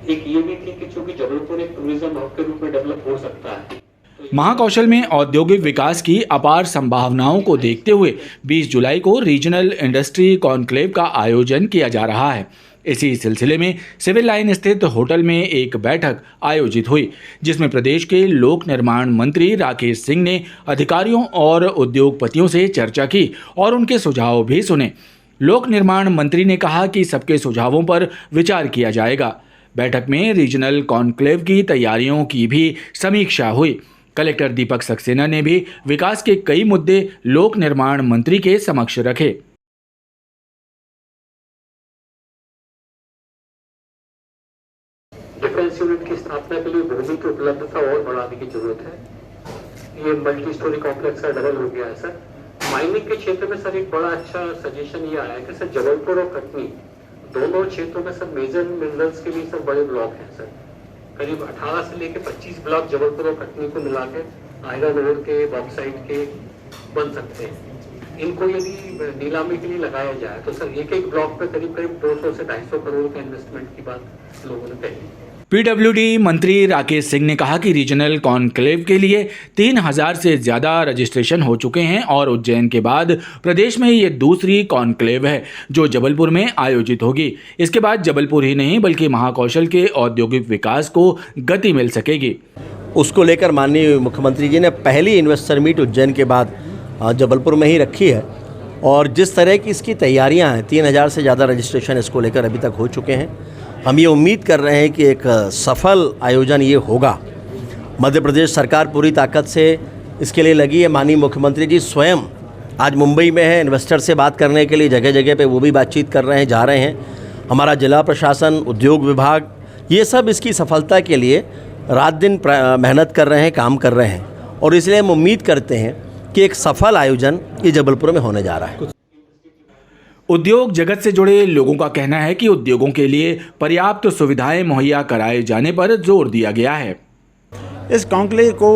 एक ये भी थी कि चूंकि जबलपुर एक टूरिज्म हब के रूप में डेवलप हो सकता है, महाकौशल में औद्योगिक विकास की अपार संभावनाओं को देखते हुए 20 जुलाई को रीजनल इंडस्ट्री कॉन्क्लेव का आयोजन किया जा रहा है। इसी सिलसिले में सिविल लाइन स्थित होटल में एक बैठक आयोजित हुई, जिसमें प्रदेश के लोक निर्माण मंत्री राकेश सिंह ने अधिकारियों और उद्योगपतियों से चर्चा की और उनके सुझाव भी सुने। लोक निर्माण मंत्री ने कहा कि सबके सुझावों पर विचार किया जाएगा। बैठक में रीजनल कॉन्क्लेव की तैयारियों की भी समीक्षा हुई। कलेक्टर दीपक सक्सेना ने भी विकास के कई मुद्दे लोक निर्माण मंत्री के समक्ष रखे। डिफेंस यूनिट की स्थापना के लिए भूमि की उपलब्धता और बढ़ाने की जरूरत है। ये मल्टी स्टोरी कॉम्प्लेक्स का डबल हो गया है सर। माइनिंग के क्षेत्र में सर एक बड़ा अच्छा सजेशन ये आया है कि सर जबलपुर और कटनी दोनों क्षेत्रों में सर मेजर मिनरल्स के लिए सर बड़े ब्लॉक हैं सर। करीब 18 से लेकर 25 ब्लॉक जबलपुर और कटनी को मिला के आयरन ओर के, बॉक्साइट के बन सकते हैं। इनको यदि नीलामी के लिए लगाया जाए तो सर एक एक ब्लॉक पे करीब 200 से 250 करोड़ का इन्वेस्टमेंट की बात लोगों ने कही। पीडब्ल्यूडी मंत्री राकेश सिंह ने कहा कि रीजनल कॉन्क्लेव के लिए 3000 से ज़्यादा रजिस्ट्रेशन हो चुके हैं और उज्जैन के बाद प्रदेश में ये दूसरी कॉन्क्लेव है जो जबलपुर में आयोजित होगी। इसके बाद जबलपुर ही नहीं बल्कि महाकौशल के औद्योगिक विकास को गति मिल सकेगी। उसको लेकर माननीय मुख्यमंत्री जी ने पहली इन्वेस्टर मीट उज्जैन के बाद जबलपुर में ही रखी है और जिस तरह की इसकी तैयारियाँ हैं, 3000 से ज़्यादा रजिस्ट्रेशन इसको लेकर अभी तक हो चुके हैं। हम ये उम्मीद कर रहे हैं कि एक सफल आयोजन ये होगा। मध्य प्रदेश सरकार पूरी ताकत से इसके लिए लगी है। माननीय मुख्यमंत्री जी स्वयं आज मुंबई में है, इन्वेस्टर से बात करने के लिए जगह जगह पे वो भी बातचीत कर रहे हैं, जा रहे हैं। हमारा जिला प्रशासन, उद्योग विभाग, ये सब इसकी सफलता के लिए रात दिन मेहनत कर रहे हैं, काम कर रहे हैं और इसलिए हम उम्मीद करते हैं कि एक सफल आयोजन ये जबलपुर में होने जा रहा है। उद्योग जगत से जुड़े लोगों का कहना है कि उद्योगों के लिए पर्याप्त सुविधाएं मुहैया कराए जाने पर जोर दिया गया है। इस कॉन्क्लेव को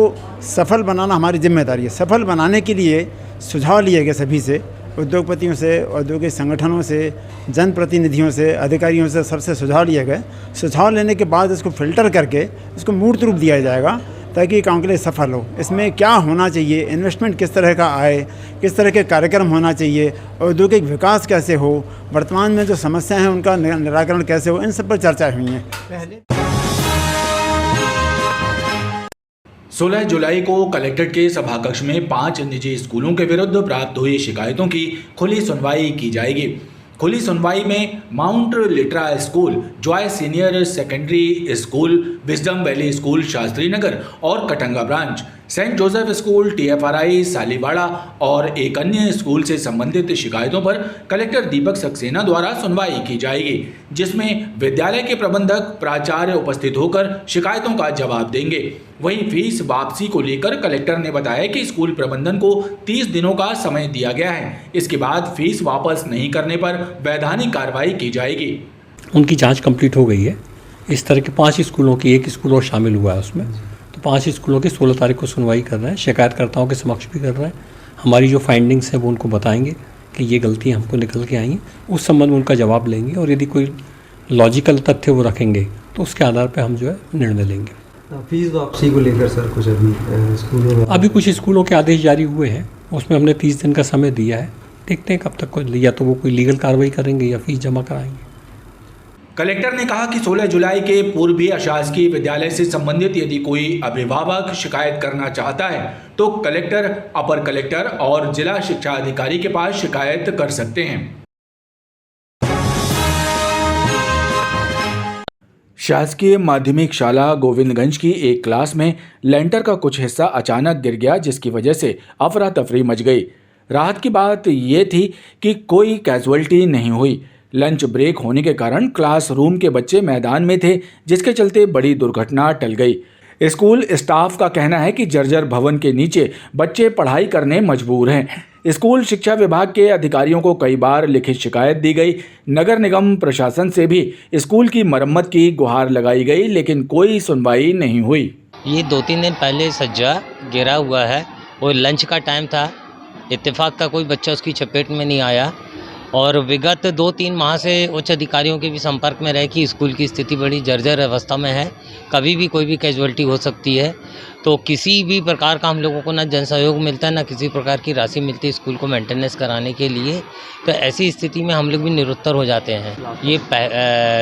सफल बनाना हमारी जिम्मेदारी है। सफल बनाने के लिए सुझाव लिए गए सभी से, उद्योगपतियों से, औद्योगिक संगठनों से, जनप्रतिनिधियों से, अधिकारियों से, सबसे सुझाव लिए गए। सुझाव लेने के बाद इसको फिल्टर करके इसको मूर्त रूप दिया जाएगा ताकि कॉन्क्लेव सफल हो। इसमें क्या होना चाहिए, इन्वेस्टमेंट किस तरह का आए, किस तरह के कार्यक्रम होना चाहिए, औद्योगिक विकास कैसे हो, वर्तमान में जो समस्याएं हैं उनका निराकरण कैसे हो, इन सब पर चर्चा हुई है। पहले 16 जुलाई को कलेक्ट्रेट के सभाकक्ष में 5 निजी स्कूलों के विरुद्ध प्राप्त हुई शिकायतों की खुली सुनवाई की जाएगी। खुली सुनवाई में Mount Litera School, Joy Senior Secondary School, Wisdom Valley School Shastri Nagar और Katanga branch, Saint Joseph School, TFRI Saliwada और एक अन्य स्कूल से संबंधित शिकायतों पर कलेक्टर दीपक सक्सेना द्वारा सुनवाई की जाएगी, जिसमें विद्यालय के प्रबंधक, प्राचार्य उपस्थित होकर शिकायतों का जवाब देंगे। वहीं फीस वापसी को लेकर कलेक्टर ने बताया कि स्कूल प्रबंधन को 30 दिनों का समय दिया गया है। इसके बाद फीस वापस नहीं करने पर वैधानिक कार्रवाई की जाएगी। उनकी जांच कंप्लीट हो गई है। इस तरह के 5 स्कूलों की, एक स्कूल और शामिल हुआ है उसमें, तो 5 स्कूलों की 16 तारीख को सुनवाई कर रहे हैं। शिकायतकर्ताओं के समक्ष भी कर रहे हैं। हमारी जो फाइंडिंग्स है वो उनको बताएंगे कि ये गलतियाँ हमको निकल के आई हैं, उस संबंध में उनका जवाब लेंगे और यदि कोई लॉजिकल तथ्य वो रखेंगे तो उसके आधार पर हम जो है निर्णय लेंगे। फीस वापसी को लेकर सर कुछ अभी कुछ स्कूलों के आदेश जारी हुए हैं, उसमें हमने 30 दिन का समय दिया है। देखते हैं कब तक या तो वो कोई लीगल कार्रवाई करेंगे या फीस जमा कराएंगे। कलेक्टर ने कहा कि 16 जुलाई के पूर्व भी अशासकीय विद्यालय से संबंधित यदि कोई अभिभावक शिकायत करना चाहता है तो कलेक्टर, अपर कलेक्टर और जिला शिक्षा अधिकारी के पास शिकायत कर सकते हैं। शासकीय माध्यमिक शाला गोविंदगंज की एक क्लास में लेंटर का कुछ हिस्सा अचानक गिर गया, जिसकी वजह से अफरा तफरी मच गई। राहत की बात ये थी कि कोई कैजुअल्टी नहीं हुई। लंच ब्रेक होने के कारण क्लासरूम के बच्चे मैदान में थे, जिसके चलते बड़ी दुर्घटना टल गई। स्कूल स्टाफ का कहना है कि जर्जर भवन के नीचे बच्चे पढ़ाई करने मजबूर हैं। स्कूल शिक्षा विभाग के अधिकारियों को कई बार लिखित शिकायत दी गई। नगर निगम प्रशासन से भी स्कूल की मरम्मत की गुहार लगाई गई, लेकिन कोई सुनवाई नहीं हुई। ये 2-3 दिन पहले सज्जा गिरा हुआ है और लंच का टाइम था। इत्तेफाक का कोई बच्चा उसकी चपेट में नहीं आया और विगत 2-3 माह से उच्च अधिकारियों के भी संपर्क में रहे कि स्कूल की स्थिति बड़ी जर्जर अवस्था में है, कभी भी कोई भी कैजुअल्टी हो सकती है। तो किसी भी प्रकार का हम लोगों को ना जन सहयोग मिलता है, ना किसी प्रकार की राशि मिलती है स्कूल को मेंटेनेंस कराने के लिए। तो ऐसी स्थिति में हम लोग भी निरुत्तर हो जाते हैं। ये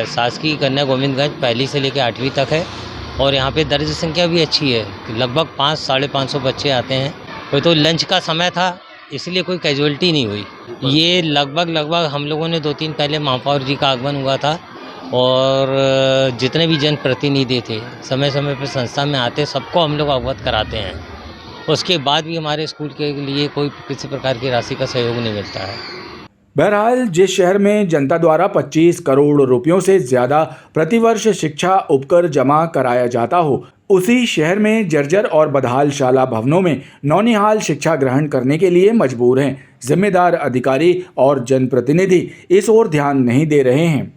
शासकीय कन्या गोविंदगंज 1ली से लेकर 8वीं तक है और यहाँ पे दर्ज संख्या भी अच्छी है, लगभग 500-550 बच्चे आते हैं। कोई तो लंच का समय था इसलिए कोई कैजुअल्टी नहीं हुई। ये लगभग हम लोगों ने 2-3 पहले महापौर जी का आगमन हुआ था और जितने भी जनप्रतिनिधि थे समय समय पर संस्था में आते, सबको हम लोग अवगत कराते हैं। उसके बाद भी हमारे स्कूल के लिए कोई किसी प्रकार की राशि का सहयोग नहीं मिलता है। बहरहाल जिस शहर में जनता द्वारा 25 करोड़ रुपयों से ज़्यादा प्रतिवर्ष शिक्षा उपकर जमा कराया जाता हो, उसी शहर में जर्जर और बदहाल शाला भवनों में नौनिहाल शिक्षा ग्रहण करने के लिए मजबूर हैं। जिम्मेदार अधिकारी और जनप्रतिनिधि इस ओर ध्यान नहीं दे रहे हैं।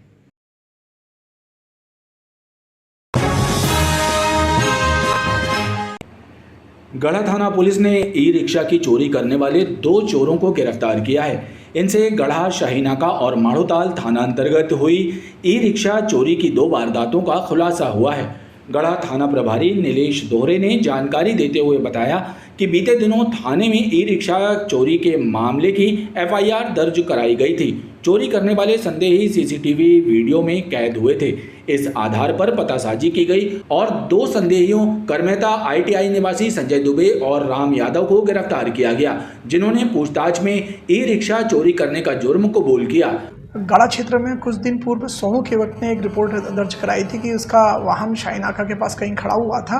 गढ़ा थाना पुलिस ने ई रिक्शा की चोरी करने वाले 2 चोरों को गिरफ्तार किया है। इनसे गढ़ा शाहीनाका और माड़ोताल थाना अंतर्गत हुई ई रिक्शा चोरी की 2 वारदातों का खुलासा हुआ है। गढ़ा थाना प्रभारी नीलेश दोहरे ने जानकारी देते हुए बताया कि बीते दिनों थाने में ई रिक्शा चोरी के मामले की FIR दर्ज कराई गई थी। चोरी करने वाले संदेही CCTV वीडियो में कैद हुए थे। इस आधार पर पतासाजी की गई और 2 संदेहियों करमेता ITI निवासी संजय दुबे और राम यादव को गिरफ्तार किया गया, जिन्होंने पूछताछ में ई रिक्शा चोरी करने का जुर्म कबूल किया। गढ़ा क्षेत्र में कुछ दिन पूर्व सोमू के वक्त ने एक रिपोर्ट दर्ज कराई थी कि उसका वाहन शाहीनाका के पास कहीं खड़ा हुआ था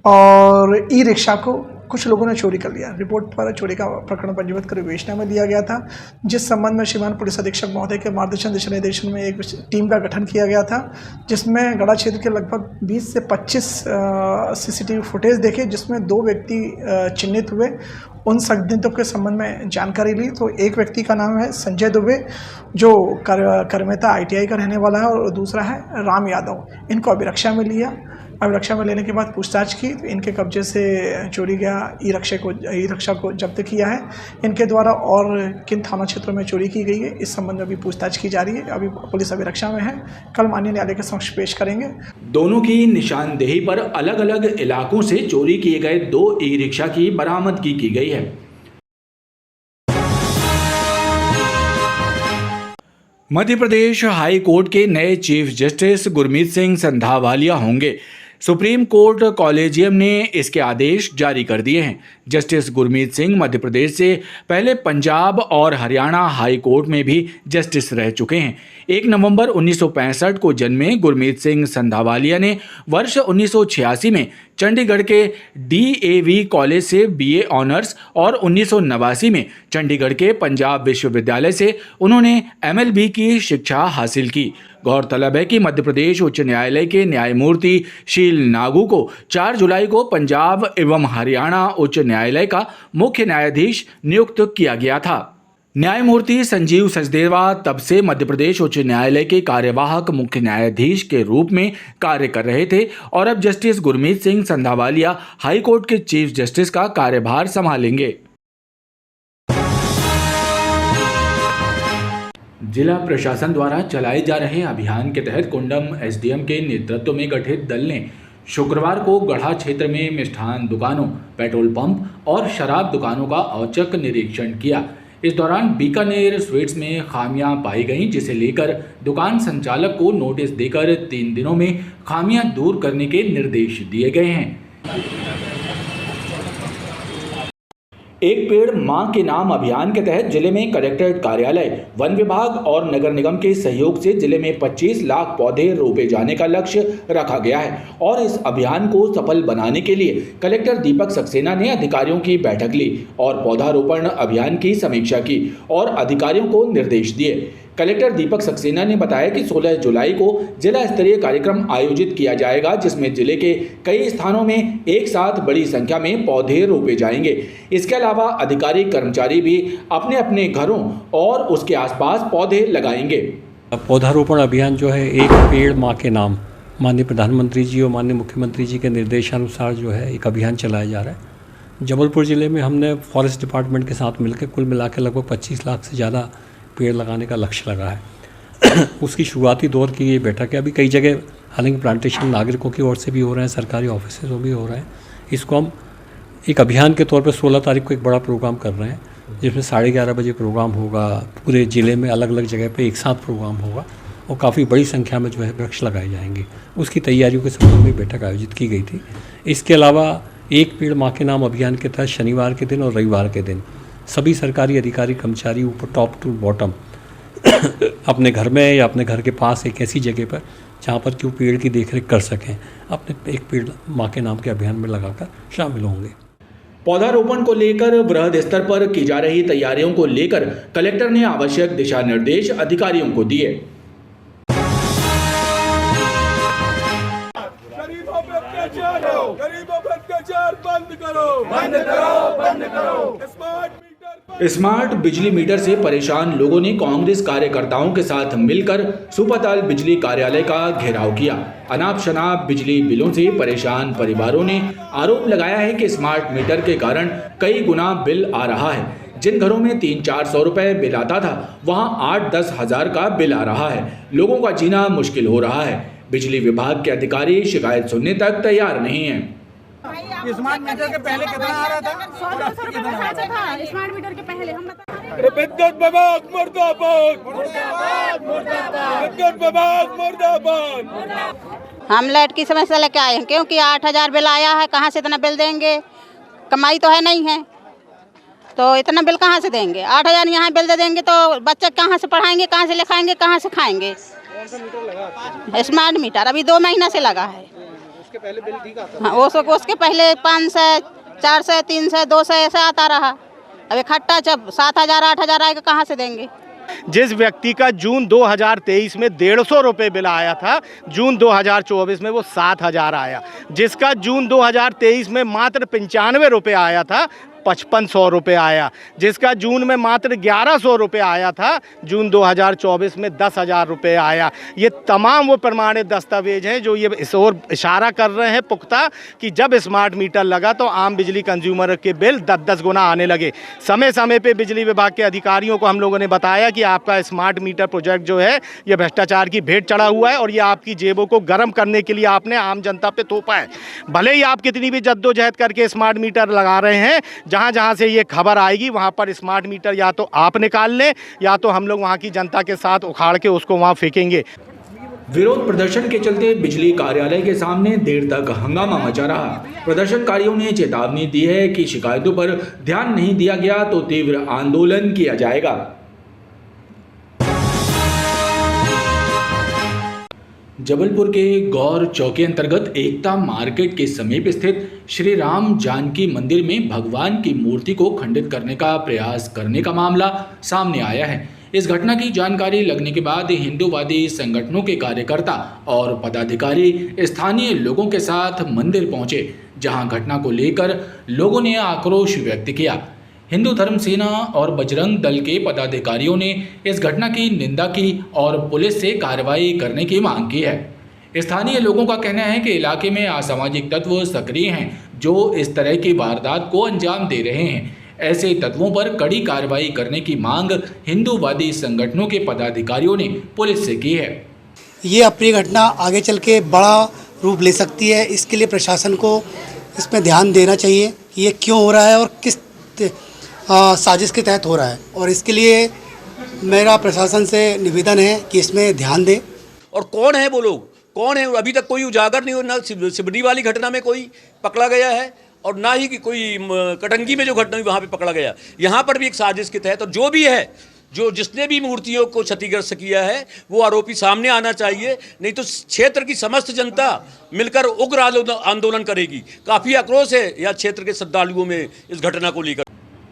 और ई रिक्शा को कुछ लोगों ने चोरी कर लिया। रिपोर्ट पर चोरी का प्रकरण पंजीबद्ध कर विवेचना में दिया गया था, जिस संबंध में श्रीमान पुलिस अधीक्षक महोदय के मार्गदर्शन दिशा निर्देशन में एक टीम का गठन किया गया था, जिसमें गढ़ा क्षेत्र के लगभग 20 से 25 CCTV फुटेज देखे, जिसमें 2 व्यक्ति चिन्हित हुए। उन संदिग्धों के संबंध में जानकारी ली तो एक व्यक्ति का नाम है संजय दुबे, जो करमेता ITI का रहने वाला है, और दूसरा है राम यादव। इनको अभिरक्षा में लिया। अभिरक्षा में लेने के बाद पूछताछ की तो इनके कब्जे से चोरी गया ई रिक्शा को जब्त किया है। इनके द्वारा और किन थाना क्षेत्रों में चोरी की गई है इस संबंध में अभी पूछताछ की जा रही है। अभी पुलिस अभिरक्षा में है, कल माननीय न्यायालय के समक्ष पेश करेंगे। दोनों की निशानदेही पर अलग अलग इलाकों से चोरी किए गए 2 ई रिक्शा की बरामदगी की गई है। मध्य प्रदेश हाई कोर्ट के नए चीफ जस्टिस गुरमीत सिंह संधावालिया होंगे। सुप्रीम कोर्ट कॉलेजियम ने इसके आदेश जारी कर दिए हैं। जस्टिस गुरमीत सिंह मध्य प्रदेश से पहले पंजाब और हरियाणा हाई कोर्ट में भी जस्टिस रह चुके हैं। 1 नवंबर 1965 को जन्मे गुरमीत सिंह संधावालिया ने वर्ष 1986 में चंडीगढ़ के DAV कॉलेज से BA ऑनर्स और 1989 में चंडीगढ़ के पंजाब विश्वविद्यालय से उन्होंने MLB की शिक्षा हासिल की। गौरतलब है कि मध्य प्रदेश उच्च न्यायालय के न्यायमूर्ति शील नागू को 4 जुलाई को पंजाब एवं हरियाणा उच्च न्यायालय का मुख्य न्यायाधीश नियुक्त किया गया था। न्यायमूर्ति संजीव सचदेवा तब से मध्य प्रदेश उच्च न्यायालय के कार्यवाहक मुख्य न्यायाधीश के रूप में कार्य कर रहे थे और अब justice Gurmeet Singh Sandhawalia high court के चीफ जस्टिस का कार्यभार संभालेंगे। जिला प्रशासन द्वारा चलाए जा रहे अभियान के तहत कुंडम SDM के नेतृत्व में गठित दल ने शुक्रवार को गढ़ा क्षेत्र में मिष्ठान दुकानों, पेट्रोल पंप और शराब दुकानों का औचक निरीक्षण किया। इस दौरान बीकानेर स्वीट्स में खामियां पाई गईं, जिसे लेकर दुकान संचालक को नोटिस देकर 3 दिनों में खामियां दूर करने के निर्देश दिए गए हैं। एक पेड़ मां के नाम अभियान के तहत जिले में कलेक्ट्रेट कार्यालय, वन विभाग और नगर निगम के सहयोग से जिले में 25 लाख पौधे रोपे जाने का लक्ष्य रखा गया है और इस अभियान को सफल बनाने के लिए कलेक्टर दीपक सक्सेना ने अधिकारियों की बैठक ली और पौधारोपण अभियान की समीक्षा की और अधिकारियों को निर्देश दिए। कलेक्टर दीपक सक्सेना ने बताया कि 16 जुलाई को जिला स्तरीय कार्यक्रम आयोजित किया जाएगा, जिसमें जिले के कई स्थानों में एक साथ बड़ी संख्या में पौधे रोपे जाएंगे। इसके अलावा अधिकारी कर्मचारी भी अपने अपने घरों और उसके आसपास पौधे लगाएंगे। पौधारोपण अभियान जो है एक पेड़ माँ के नाम, माननीय प्रधानमंत्री जी और माननीय मुख्यमंत्री जी के निर्देशानुसार जो है एक अभियान चलाया जा रहा है। जबलपुर ज़िले में हमने फॉरेस्ट डिपार्टमेंट के साथ मिलकर कुल मिला के लगभग 25 लाख से ज़्यादा पेड़ लगाने का लक्ष्य लगा है। उसकी शुरुआती दौर की ये बैठक है। अभी कई जगह हालांकि प्लांटेशन नागरिकों की ओर से भी हो रहे हैं, सरकारी ऑफिस से भी हो रहे हैं। इसको हम एक अभियान के तौर पर 16 तारीख को एक बड़ा प्रोग्राम कर रहे हैं, जिसमें 11:30 बजे प्रोग्राम होगा। पूरे ज़िले में अलग अलग जगह पे एक साथ प्रोग्राम होगा और काफ़ी बड़ी संख्या में जो है वृक्ष लगाए जाएंगे। उसकी तैयारियों के संबंध में बैठक आयोजित की गई थी। इसके अलावा एक पेड़ माँ के नाम अभियान के तहत शनिवार के दिन और रविवार के दिन सभी सरकारी अधिकारी कर्मचारी ऊपर टॉप टू बॉटम अपने घर में या अपने घर के पास एक ऐसी जगह पर जहाँ पर कि वो पेड़ की देखरेख कर सकें, अपने एक पेड़ माँ के नाम के अभियान में लगाकर शामिल होंगे। पौधारोपण को लेकर वृहद स्तर पर की जा रही तैयारियों को लेकर कलेक्टर ने आवश्यक दिशा निर्देश अधिकारियों को दिए। गरीबों पर अत्याचार बंद करो, बंद करो, बंद करो। स्मार्ट बिजली मीटर से परेशान लोगों ने कांग्रेस कार्यकर्ताओं के साथ मिलकर सुपताल बिजली कार्यालय का घेराव किया। अनाप शनाप बिजली बिलों से परेशान परिवारों ने आरोप लगाया है कि स्मार्ट मीटर के कारण कई गुना बिल आ रहा है। जिन घरों में 300-400 रुपए बिल आता था, वहां 8-10 हजार का बिल आ रहा है। लोगों का जीना मुश्किल हो रहा है। बिजली विभाग के अधिकारी शिकायत सुनने तक तैयार नहीं है। स्मार्ट मीटर के पहले कितना आ रहा था? 100 रुपए था स्मार्ट मीटर के पहले। हम विद्युत विभाग मुर्दाबाद, विद्युत विभाग मुर्दाबाद। हम लाइट की समस्या लेके आए हैं क्योंकि 8000 बिल आया है। कहाँ से इतना बिल देंगे? कमाई तो है नहीं है, तो इतना बिल कहाँ से देंगे? 8000 यहाँ बिल दे देंगे तो बच्चे कहाँ से पढ़ाएंगे, कहाँ से लिखाएंगे, कहाँ से खाएंगे? स्मार्ट मीटर अभी 2 महीना से लगा है। उसके पहले बिल ठीक आता हाँ, उसके पहले 500, 400, 300, 200 ऐसा आता रहा। अब इकट्ठा जब 7000, 8000 आएगा कहाँ से देंगे? जिस व्यक्ति का जून 2023 में 150 रुपये बिल आया था, जून 2024 में वो 7000 आया। जिसका जून 2023 में मात्र 95 रुपये आया था, 5500 रुपये आया। जिसका जून में मात्र 1100 रुपये आया था, जून 2024 में 10,000 रुपये आया। ये तमाम वो प्रमाणित दस्तावेज हैं जो ये इस ओर इशारा कर रहे हैं पुख्ता कि जब स्मार्ट मीटर लगा तो आम बिजली कंज्यूमर के बिल 10-10 गुना आने लगे। समय समय पे बिजली विभाग के अधिकारियों को हम लोगों ने बताया कि आपका स्मार्ट मीटर प्रोजेक्ट जो है ये भ्रष्टाचार की भेंट चढ़ा हुआ है और ये आपकी जेबों को गर्म करने के लिए आपने आम जनता पे थोपा है। भले ही आप कितनी भी जद्दोजहद करके स्मार्ट मीटर लगा रहे हैं, जहाँ जहाँ से ये खबर आएगी वहाँ पर स्मार्ट मीटर या तो आप निकाल लें या तो हम लोग वहाँ की जनता के साथ उखाड़ के उसको वहाँ फेंकेंगे। विरोध प्रदर्शन के चलते बिजली कार्यालय के सामने देर तक हंगामा मचा रहा। प्रदर्शनकारियों ने चेतावनी दी है कि शिकायतों पर ध्यान नहीं दिया गया तो तीव्र आंदोलन किया जाएगा। जबलपुर के गौर चौकी अंतर्गत एकता मार्केट के समीप स्थित श्री राम जानकी मंदिर में भगवान की मूर्ति को खंडित करने का प्रयास करने का मामला सामने आया है। इस घटना की जानकारी लगने के बाद हिंदूवादी संगठनों के कार्यकर्ता और पदाधिकारी स्थानीय लोगों के साथ मंदिर पहुंचे, जहां घटना को लेकर लोगों ने आक्रोश व्यक्त किया। हिंदू धर्म सेना और बजरंग दल के पदाधिकारियों ने इस घटना की निंदा की और पुलिस से कार्रवाई करने की मांग की है। स्थानीय लोगों का कहना है कि इलाके में असामाजिक तत्व सक्रिय हैं जो इस तरह की वारदात को अंजाम दे रहे हैं। ऐसे तत्वों पर कड़ी कार्रवाई करने की मांग हिंदूवादी संगठनों के पदाधिकारियों ने पुलिस से की है। ये अप्रिय घटना आगे चल के बड़ा रूप ले सकती है। इसके लिए प्रशासन को इसमें ध्यान देना चाहिए कि ये क्यों हो रहा है और किस साजिश के तहत हो रहा है, और इसके लिए मेरा प्रशासन से निवेदन है कि इसमें ध्यान दें। और कौन है वो लोग, कौन है? अभी तक कोई उजागर नहीं हो, ना सिबड़ी वाली घटना में कोई पकड़ा गया है और ना ही कि कोई कटंगी में जो घटना हुई वहाँ पे पकड़ा गया। यहाँ पर भी एक साजिश के तहत, और जो भी है, जो जिसने भी मूर्तियों को क्षतिग्रस्त किया है वो आरोपी सामने आना चाहिए, नहीं तो क्षेत्र की समस्त जनता मिलकर उग्र आंदोलन करेगी। काफ़ी आक्रोश है यह क्षेत्र के श्रद्धालुओं में इस घटना को लेकर।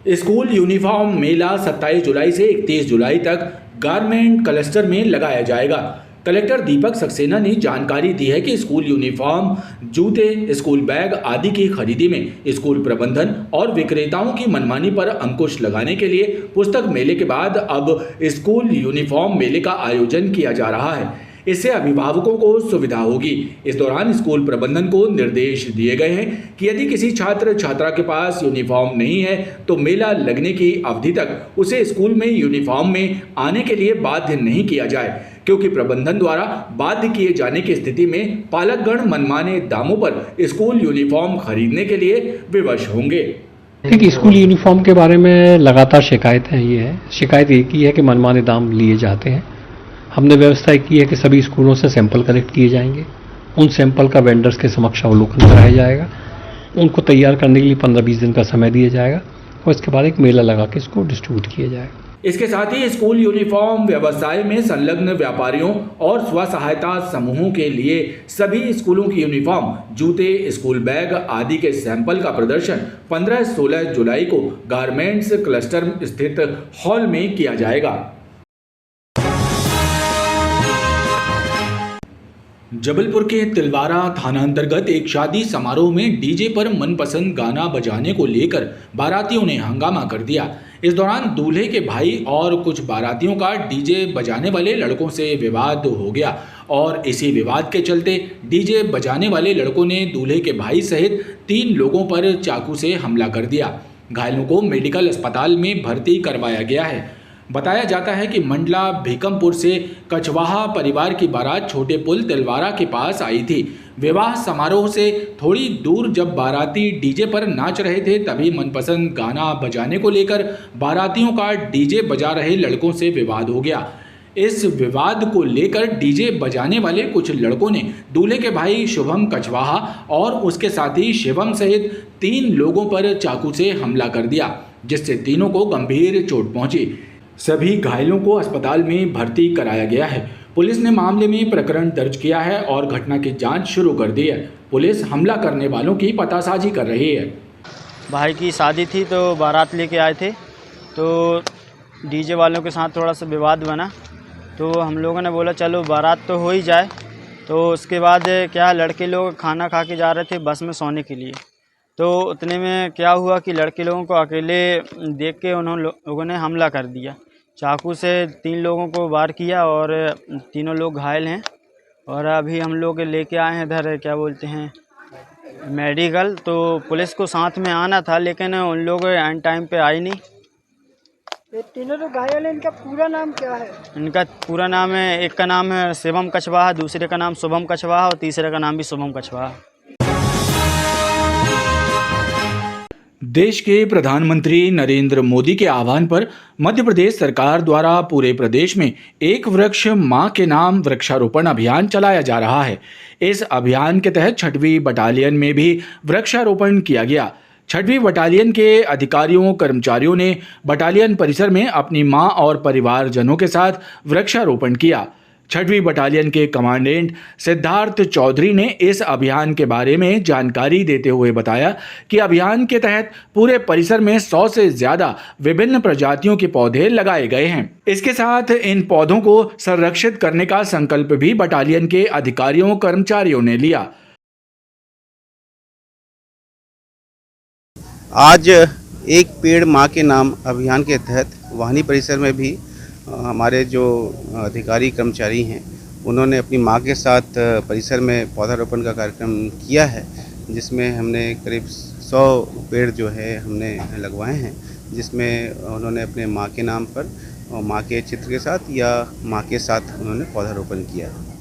स्कूल यूनिफॉर्म मेला 27 जुलाई से 31 जुलाई तक गारमेंट क्लस्टर में लगाया जाएगा। कलेक्टर दीपक सक्सेना ने जानकारी दी है कि स्कूल यूनिफॉर्म, जूते, स्कूल बैग आदि की खरीदी में स्कूल प्रबंधन और विक्रेताओं की मनमानी पर अंकुश लगाने के लिए पुस्तक मेले के बाद अब स्कूल यूनिफॉर्म मेले का आयोजन किया जा रहा है। इससे अभिभावकों को सुविधा होगी। इस दौरान स्कूल प्रबंधन को निर्देश दिए गए हैं कि यदि किसी छात्र छात्रा के पास यूनिफॉर्म नहीं है तो मेला लगने की अवधि तक उसे स्कूल में यूनिफॉर्म में आने के लिए बाध्य नहीं किया जाए, क्योंकि प्रबंधन द्वारा बाध्य किए जाने की स्थिति में पालकगण मनमाने दामों पर स्कूल यूनिफॉर्म खरीदने के लिए विवश होंगे। देखिए, स्कूल यूनिफॉर्म के बारे में लगातार शिकायतें ये है, शिकायत एक ही है कि मनमाने दाम लिए जाते हैं। हमने व्यवस्था की है कि सभी स्कूलों से सैंपल कलेक्ट किए जाएंगे, उन सैंपल का वेंडर्स के समक्ष अवलोकन कराया जाएगा, उनको तैयार करने के लिए 15-20 दिन का समय दिया जाएगा और इसके बाद एक मेला लगा के इसको डिस्ट्रीब्यूट किया जाएगा। इसके साथ ही स्कूल यूनिफॉर्म व्यवसाय में संलग्न व्यापारियों और स्व सहायता समूहों के लिए सभी स्कूलों की यूनिफॉर्म, जूते, स्कूल बैग आदि के सैंपल का प्रदर्शन 15-16 जुलाई को गारमेंट्स क्लस्टर स्थित हॉल में किया जाएगा। जबलपुर के तिलवारा थाना अंतर्गत एक शादी समारोह में डीजे पर मनपसंद गाना बजाने को लेकर बारातियों ने हंगामा कर दिया। इस दौरान दूल्हे के भाई और कुछ बारातियों का डीजे बजाने वाले लड़कों से विवाद हो गया और इसी विवाद के चलते डीजे बजाने वाले लड़कों ने दूल्हे के भाई सहित 3 लोगों पर चाकू से हमला कर दिया। घायलों को मेडिकल अस्पताल में भर्ती करवाया गया है। बताया जाता है कि मंडला भीकमपुर से कछवाहा परिवार की बारात छोटे पुल तिलवारा के पास आई थी। विवाह समारोह से थोड़ी दूर जब बाराती डीजे पर नाच रहे थे तभी मनपसंद गाना बजाने को लेकर बारातियों का डीजे बजा रहे लड़कों से विवाद हो गया। इस विवाद को लेकर डीजे बजाने वाले कुछ लड़कों ने दूल्हे के भाई शुभम कछवाहा और उसके साथी शिवम सहित 3 लोगों पर चाकू से हमला कर दिया, जिससे तीनों को गंभीर चोट पहुंची। सभी घायलों को अस्पताल में भर्ती कराया गया है। पुलिस ने मामले में प्रकरण दर्ज किया है और घटना की जांच शुरू कर दी है। पुलिस हमला करने वालों की पतासाजी कर रही है। भाई की शादी थी तो बारात लेके आए थे, तो डीजे वालों के साथ थोड़ा सा विवाद बना, तो हम लोगों ने बोला चलो बारात तो हो ही जाए। तो उसके बाद क्या लड़के लोग खाना खा के जा रहे थे बस में सोने के लिए, तो उतने में क्या हुआ कि लड़के लोगों को अकेले देख के उन्होंने लोगों ने हमला कर दिया। चाकू से 3 लोगों को वार किया और तीनों लोग घायल हैं और अभी हम लोग लेके आए हैं इधर क्या बोलते हैं मेडिकल। तो पुलिस को साथ में आना था लेकिन उन लोग एंड टाइम पे आई नहीं। ये तीनों लोग घायल हैं, इनका पूरा नाम क्या है? इनका पूरा नाम है, एक का नाम है शिवम कछवाहा, दूसरे का नाम शुभम कछवाहा और तीसरे का नाम भी शुभम कछवाहा। देश के प्रधानमंत्री नरेंद्र मोदी के आह्वान पर मध्य प्रदेश सरकार द्वारा पूरे प्रदेश में एक वृक्ष मां के नाम वृक्षारोपण अभियान चलाया जा रहा है। इस अभियान के तहत 6वीं बटालियन में भी वृक्षारोपण किया गया। 6वीं बटालियन के अधिकारियों कर्मचारियों ने बटालियन परिसर में अपनी मां और परिवारजनों के साथ वृक्षारोपण किया। 6वीं बटालियन के कमांडेंट सिद्धार्थ चौधरी ने इस अभियान के बारे में जानकारी देते हुए बताया कि अभियान के तहत पूरे परिसर में 100 से ज़्यादा विभिन्न प्रजातियों के पौधे लगाए गए हैं। इसके साथ इन पौधों को संरक्षित करने का संकल्प भी बटालियन के अधिकारियों कर्मचारियों ने लिया। आज एक पेड़ माँ के नाम अभियान के तहत वाहनी परिसर में भी हमारे जो अधिकारी कर्मचारी हैं उन्होंने अपनी माँ के साथ परिसर में पौधारोपण का कार्यक्रम किया है, जिसमें हमने करीब 100 पेड़ जो है हमने लगवाए हैं, जिसमें उन्होंने अपने माँ के नाम पर और माँ के चित्र के साथ या माँ के साथ उन्होंने पौधारोपण किया है।